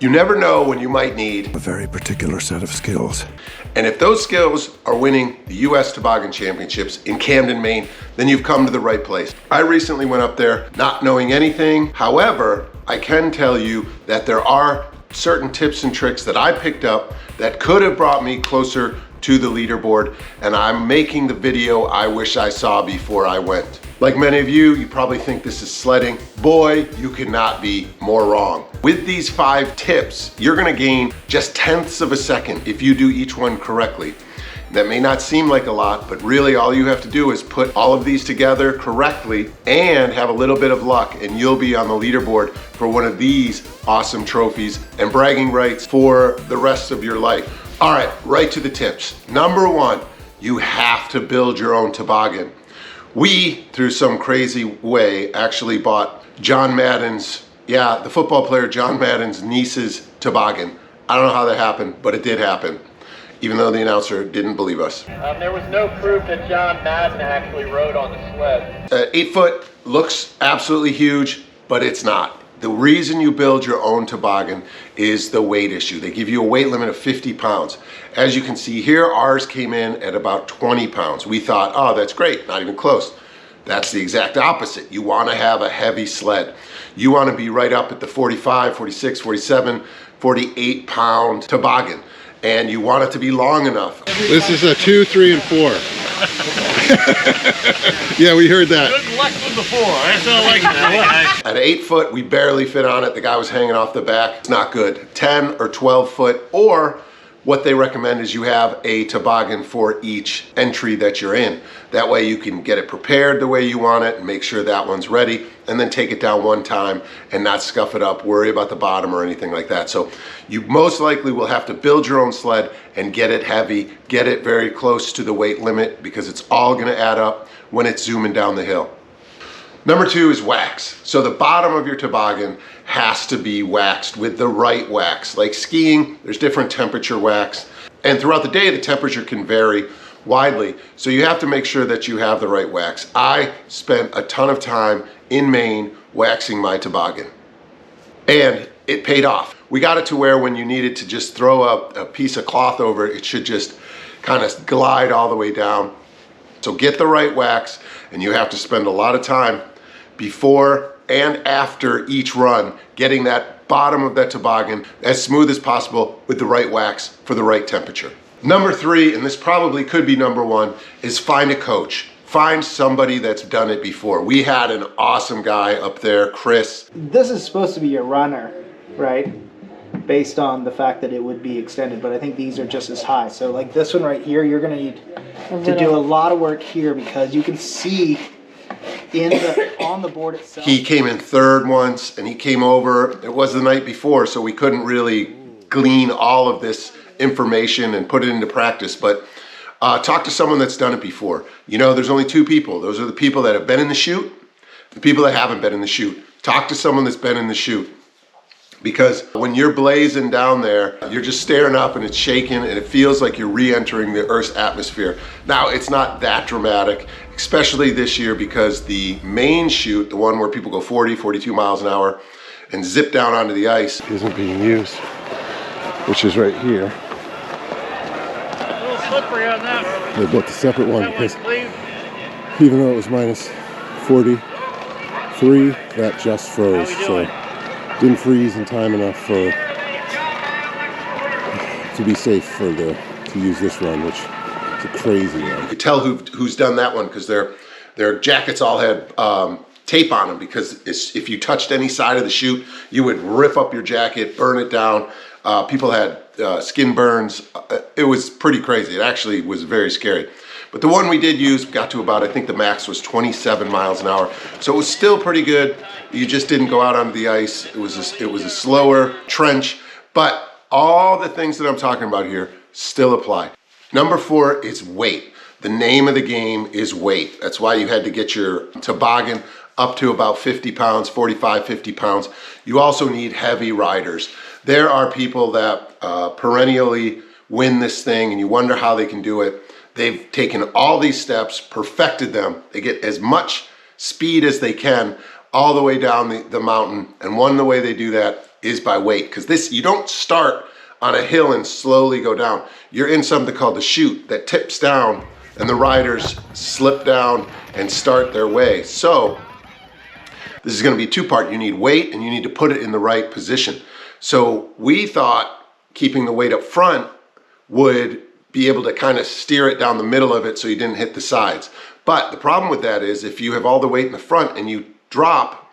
You never know when you might need a very particular set of skills. And if those skills are winning the US Toboggan Championships in Camden, Maine, then you've come to the right place. I recently went up there not knowing anything. However, I can tell you that there are certain tips and tricks that I picked up that could have brought me closer to the leaderboard, and I'm making the video I wish I saw before I went. Like many of you, you probably think this is sledding. Boy, you could not be more wrong. With these 5 tips, you're gonna gain just tenths of a second if you do each one correctly. That may not seem like a lot, but really all you have to do is put all of these together correctly and have a little bit of luck, and you'll be on the leaderboard for one of these awesome trophies and bragging rights for the rest of your life. All right, right to the tips. Number 1, you have to build your own toboggan. We, through some crazy way, actually bought John Madden's, the football player John Madden's niece's toboggan. I don't know how that happened, but it did happen, even though the announcer didn't believe us. There was no proof that John Madden actually rode on the sled. 8 foot looks absolutely huge, but it's not. The reason you build your own toboggan is the weight issue. They give you a weight limit of 50 pounds. As you can see here, ours came in at about 20 pounds. We thought, oh, that's great, not even close. That's the exact opposite. You want to have a heavy sled. You want to be right up at the 45, 46, 47, 48 pound toboggan. And you want it to be long enough. This is a 2, 3, and 4. Yeah, we heard that. Good luck with the 4. That's all I like that. At 8 foot, we barely fit on it. The guy was hanging off the back. It's not good. 10 or 12 foot, or what they recommend is you have a toboggan for each entry that you're in. That way you can get it prepared the way you want it and make sure that one's ready, and then take it down one time and not scuff it up, worry about the bottom or anything like that. So you most likely will have to build your own sled and get it heavy, get it very close to the weight limit, because it's all gonna add up when it's zooming down the hill. Number 2 is wax. So the bottom of your toboggan has to be waxed with the right wax. Like skiing, there's different temperature wax. And throughout the day, the temperature can vary widely. So you have to make sure that you have the right wax. I spent a ton of time in Maine waxing my toboggan, and it paid off. We got it to where when you needed to just throw a piece of cloth over it, it should just kind of glide all the way down. So get the right wax, and you have to spend a lot of time before and after each run getting that bottom of that toboggan as smooth as possible with the right wax for the right temperature. Number 3, and this probably could be number 1, is find a coach. Find somebody that's done it before. We had an awesome guy up there, Chris. This is supposed to be a runner, right? Based on the fact that it would be extended, but I think these are just as high. So like this one right here, you're gonna need to do a lot of work here, because you can see on the board itself. He came in 3rd once, and he came over. It was the night before, so we couldn't really glean all of this information and put it into practice, but talk to someone that's done it before. You know, there's only 2 people. Those are the people that have been in the chute, the people that haven't been in the chute. Talk to someone that's been in the chute. Because when you're blazing down there, you're just staring up and it's shaking, and it feels like you're re-entering the Earth's atmosphere. Now, it's not that dramatic, especially this year, because the main chute, the one where people go 40, 42 miles an hour and zip down onto the ice, Isn't being used, which is right here. A little slippery on that one. They built a separate one That because one's clean. even though it was minus 43, that just froze. How we So doing? didn't freeze in time enough to be safe to use this run, which is a crazy you run. could tell who's done that one, because their jackets all had tape on them, because if you touched any side of the chute, you would rip up your jacket, burn it down. People had skin burns. It was pretty crazy. It actually was very scary. But the one we did use got to about, I think the max was 27 miles an hour. So it was still pretty good. You just didn't go out onto the ice. It was a slower trench, but all the things that I'm talking about here still apply. Number 4 is weight. The name of the game is weight. That's why you had to get your toboggan up to about 50 pounds, 45, 50 pounds. You also need heavy riders. There are people that perennially win this thing, and you wonder how they can do it. They've taken all these steps, perfected them. They get as much speed as they can all the way down the mountain. And the way they do that is by weight, because this, you don't start on a hill and slowly go down. You're in something called the chute that tips down, and the riders slip down and start their way. So this is going to be two-part. You need weight and you need to put it in the right position. So we thought keeping the weight up front would be able to kind of steer it down the middle of it so you didn't hit the sides. But the problem with that is if you have all the weight in the front and you drop,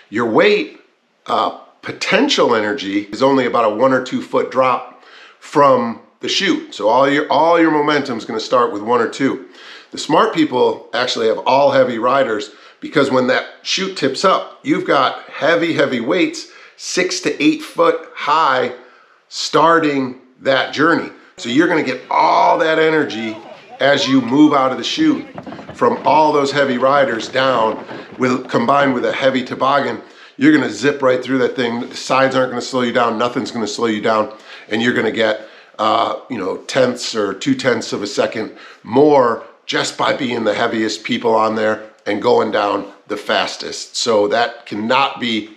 your weight potential energy is only about a 1 or 2 foot drop from the chute. So all your momentum is going to start with 1 or 2. The smart people actually have all heavy riders, because when that chute tips up, you've got heavy weights 6 to 8 foot high starting that journey. So you're going to get all that energy as you move out of the chute from all those heavy riders down, combined with a heavy toboggan. You're going to zip right through that thing. The sides aren't going to slow you down. Nothing's going to slow you down. And you're going to get, tenths or 2/10 of a second more just by being the heaviest people on there and going down the fastest. So that cannot be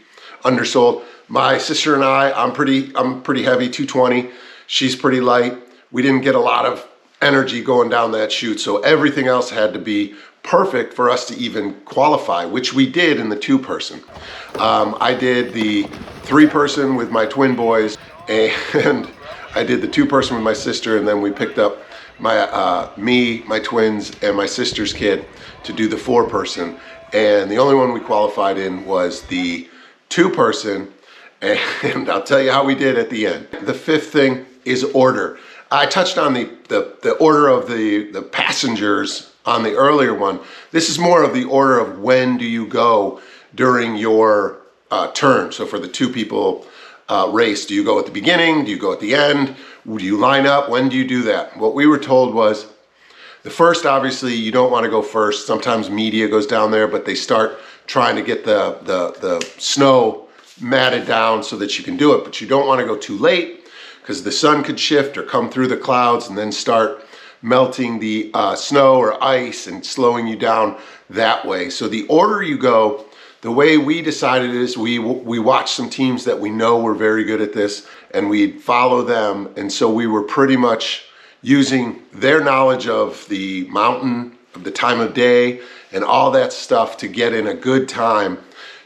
undersold. My sister and I'm pretty heavy, 220. She's pretty light. We didn't get a lot of energy going down that chute. So everything else had to be perfect for us to even qualify, which we did in the 2-person. I did the 3-person with my twin boys, and I did the 2-person with my sister, and then we picked up my twins, and my sister's kid to do the 4-person. And the only one we qualified in was the 2-person, and I'll tell you how we did at the end. The 5th thing is order. I touched on the order of the passengers on the earlier one. This is more of the order of when do you go during your turn. So for the 2 people race, do you go at the beginning? Do you go at the end? Do you line up? When do you do that? What we were told was the first, obviously, you don't want to go first. Sometimes media goes down there, but they start trying to get the snow matted down so that you can do it. But you don't want to go too late, because the sun could shift or come through the clouds and then start melting the snow or ice and slowing you down that way. So the order you go, the way we decided is we watched some teams that we know were very good at this, and we'd follow them. And so we were pretty much using their knowledge of the mountain, of the time of day, and all that stuff to get in a good time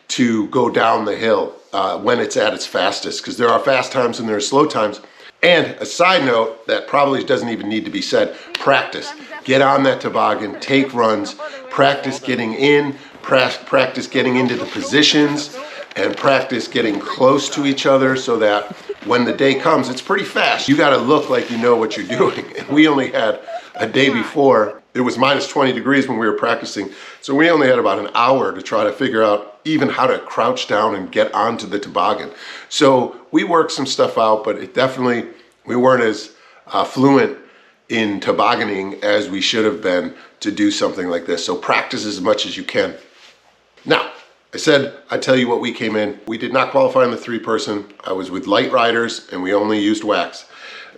to go down the hill when it's at its fastest, because there are fast times and there are slow times. And a side note that probably doesn't even need to be said, practice. Get on that toboggan, take runs, practice getting in, practice getting into the positions, and practice getting close to each other so that when the day comes, it's pretty fast. You got to look like you know what you're doing. And we only had a day before. It was minus 20 degrees when we were practicing. So we only had about an hour to try to figure out even how to crouch down and get onto the toboggan. So we worked some stuff out, but it definitely, we weren't as fluent in tobogganing as we should have been to do something like this. So practice as much as you can. Now, I said I'd tell you what we came in. We did not qualify in the 3-person. I was with light riders and we only used wax.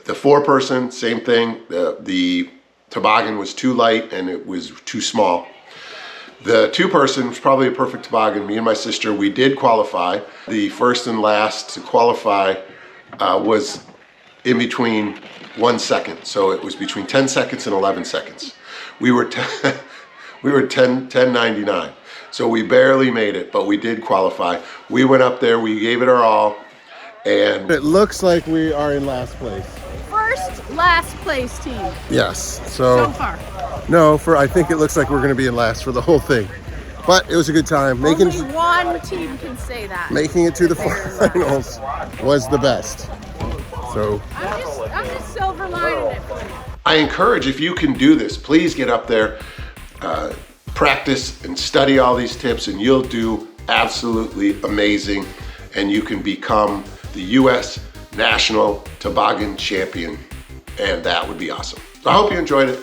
The 4-person, same thing. The toboggan was too light and it was too small. The 2-person was probably a perfect toboggan. Me and my sister, we did qualify. The first and last to qualify was in between 1 second. So it was between 10 seconds and 11 seconds. We were 10.99. So we barely made it, but we did qualify. We went up there, we gave it our all, and it looks like we are in last place. Last place team. Yes. So far. No, I think it looks like we're going to be in last for the whole thing. But it was a good time. Only one team can say that. Making it to the finals was the best. So I'm just silver lining it. I encourage, if you can do this, please get up there, practice and study all these tips, and you'll do absolutely amazing, and you can become the US National Toboggan Champion, and that would be awesome. So I hope you enjoyed it.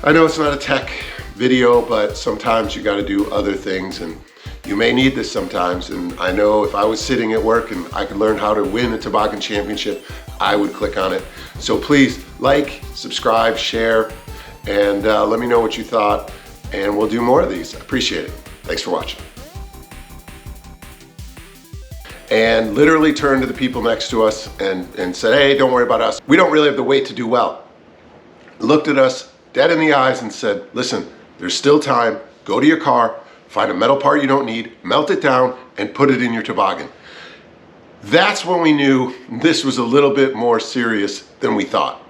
I know it's not a tech video, but sometimes you got to do other things, and you may need this sometimes. And I know if I was sitting at work and I could learn how to win a toboggan championship, I would click on it. So please like, subscribe, share, and let me know what you thought, and we'll do more of these. I appreciate it. Thanks for watching. and literally turned to the people next to us and said, hey, don't worry about us. We don't really have the weight to do well. Looked at us dead in the eyes and said, listen, there's still time. Go to your car, find a metal part you don't need, melt it down, and put it in your toboggan. That's when we knew this was a little bit more serious than we thought.